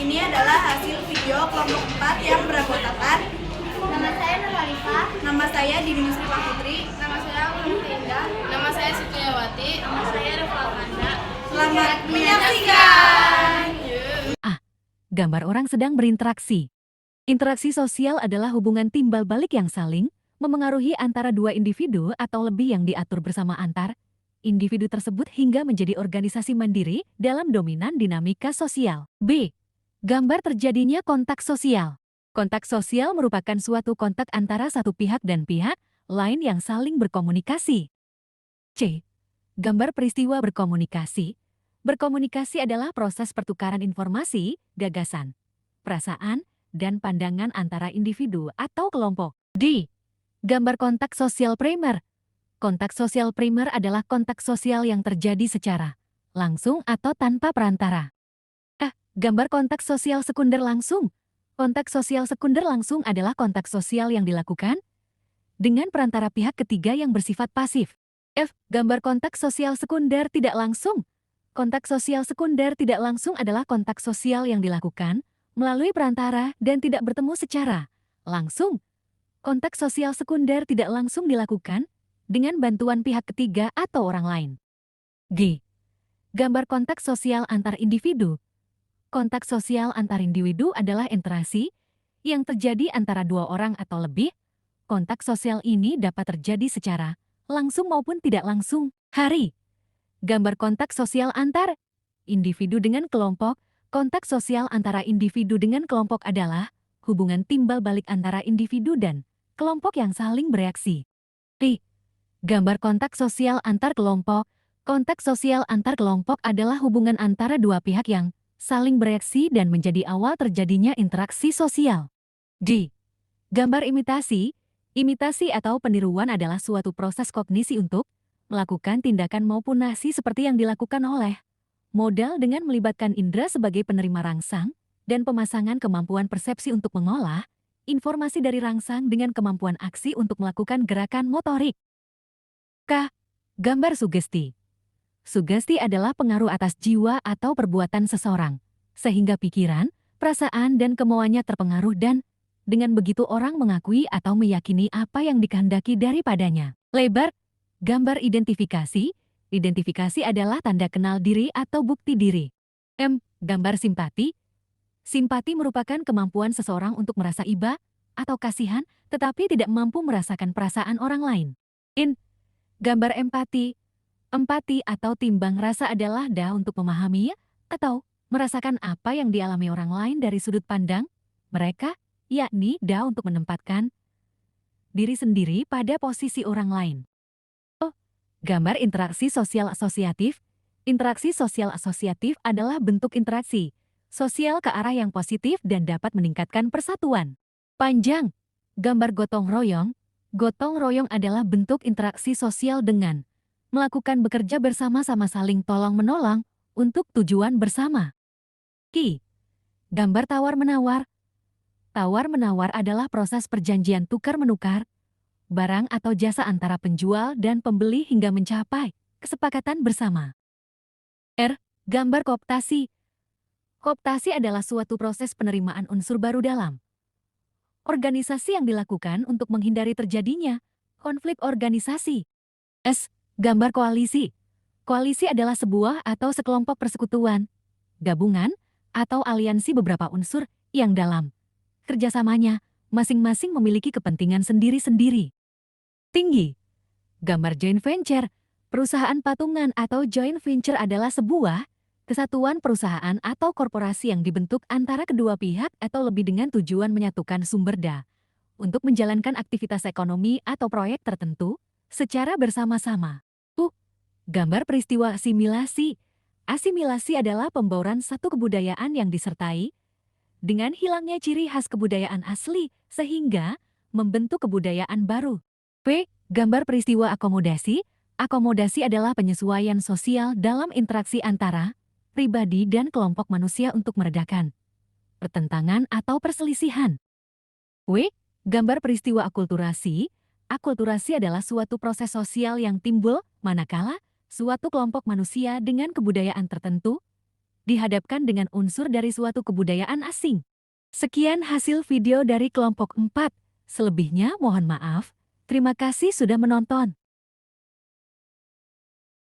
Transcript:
Ini adalah hasil video kelompok 4 yang beranggotakan Nama saya Nurhalifah. nama saya Dini Musrifah Putri. Nama saya Ulum Indah. Nama saya Sukiyawati. Nama saya Refa Amanda. Selamat menyaksikan. Gambar orang sedang berinteraksi. Interaksi sosial adalah hubungan timbal balik yang saling memengaruhi antara dua individu atau lebih yang diatur bersama antar individu tersebut hingga menjadi organisasi mandiri dalam dominan dinamika sosial. B. Gambar terjadinya kontak sosial. Kontak sosial merupakan suatu kontak antara satu pihak dan pihak lain yang saling berkomunikasi. C. Gambar peristiwa berkomunikasi. Berkomunikasi adalah proses pertukaran informasi, gagasan, perasaan, dan pandangan antara individu atau kelompok. D. Gambar kontak sosial primer. Kontak sosial primer adalah kontak sosial yang terjadi secara langsung atau tanpa perantara. Gambar kontak sosial sekunder langsung. Kontak sosial sekunder langsung adalah kontak sosial yang dilakukan dengan perantara pihak ketiga yang bersifat pasif. F. Gambar kontak sosial sekunder tidak langsung. Kontak sosial sekunder tidak langsung adalah kontak sosial yang dilakukan melalui perantara dan tidak bertemu secara langsung. Kontak sosial sekunder tidak langsung dilakukan dengan bantuan pihak ketiga atau orang lain. G. Gambar kontak sosial antar individu. Kontak sosial antar individu adalah interaksi yang terjadi antara dua orang atau lebih. Kontak sosial ini dapat terjadi secara langsung maupun tidak langsung. Hari. Gambar kontak sosial antar individu dengan kelompok. Kontak sosial antara individu dengan kelompok adalah hubungan timbal balik antara individu dan kelompok yang saling bereaksi. T. Gambar kontak sosial antar kelompok. Kontak sosial antar kelompok adalah hubungan antara dua pihak yang saling bereaksi dan menjadi awal terjadinya interaksi sosial. D. Gambar imitasi. Imitasi atau peniruan adalah suatu proses kognisi untuk melakukan tindakan maupun aksi seperti yang dilakukan oleh modal dengan melibatkan indera sebagai penerima rangsang dan pemasangan kemampuan persepsi untuk mengolah informasi dari rangsang dengan kemampuan aksi untuk melakukan gerakan motorik. K. Gambar sugesti. Sugesti adalah pengaruh atas jiwa atau perbuatan seseorang, sehingga pikiran, perasaan, dan kemauannya terpengaruh dan dengan begitu orang mengakui atau meyakini apa yang dikehendaki daripadanya. Lebar. Gambar identifikasi. Identifikasi adalah tanda kenal diri atau bukti diri. M. Gambar simpati. Simpati merupakan kemampuan seseorang untuk merasa iba atau kasihan, tetapi tidak mampu merasakan perasaan orang lain. In. Gambar empati. Empati atau timbang rasa adalah untuk memahami atau merasakan apa yang dialami orang lain dari sudut pandang mereka, yakni untuk menempatkan diri sendiri pada posisi orang lain. O. Gambar interaksi sosial asosiatif. Interaksi sosial asosiatif adalah bentuk interaksi sosial ke arah yang positif dan dapat meningkatkan persatuan. Panjang. Gambar gotong royong. Gotong royong adalah bentuk interaksi sosial dengan melakukan bekerja bersama-sama saling tolong-menolong untuk tujuan bersama. Ki. Gambar tawar-menawar. Tawar-menawar adalah proses perjanjian tukar-menukar barang atau jasa antara penjual dan pembeli hingga mencapai kesepakatan bersama. R. Gambar kooptasi. Kooptasi adalah suatu proses penerimaan unsur baru dalam organisasi yang dilakukan untuk menghindari terjadinya konflik organisasi. S. Gambar koalisi. Koalisi adalah sebuah atau sekelompok persekutuan, gabungan, atau aliansi beberapa unsur yang dalam kerjasamanya masing-masing memiliki kepentingan sendiri-sendiri. Tinggi. Gambar joint venture. Perusahaan patungan atau joint venture adalah sebuah kesatuan perusahaan atau korporasi yang dibentuk antara kedua pihak atau lebih dengan tujuan menyatukan sumber daya untuk menjalankan aktivitas ekonomi atau proyek tertentu secara bersama-sama. Gambar peristiwa asimilasi. Asimilasi adalah pembauran satu kebudayaan yang disertai dengan hilangnya ciri khas kebudayaan asli sehingga membentuk kebudayaan baru. P. Gambar peristiwa akomodasi. Akomodasi adalah penyesuaian sosial dalam interaksi antara pribadi dan kelompok manusia untuk meredakan pertentangan atau perselisihan. W. Gambar peristiwa akulturasi. Akulturasi adalah suatu proses sosial yang timbul manakala suatu kelompok manusia dengan kebudayaan tertentu dihadapkan dengan unsur dari suatu kebudayaan asing. Sekian hasil video dari kelompok 4. Selebihnya mohon maaf. Terima kasih sudah menonton.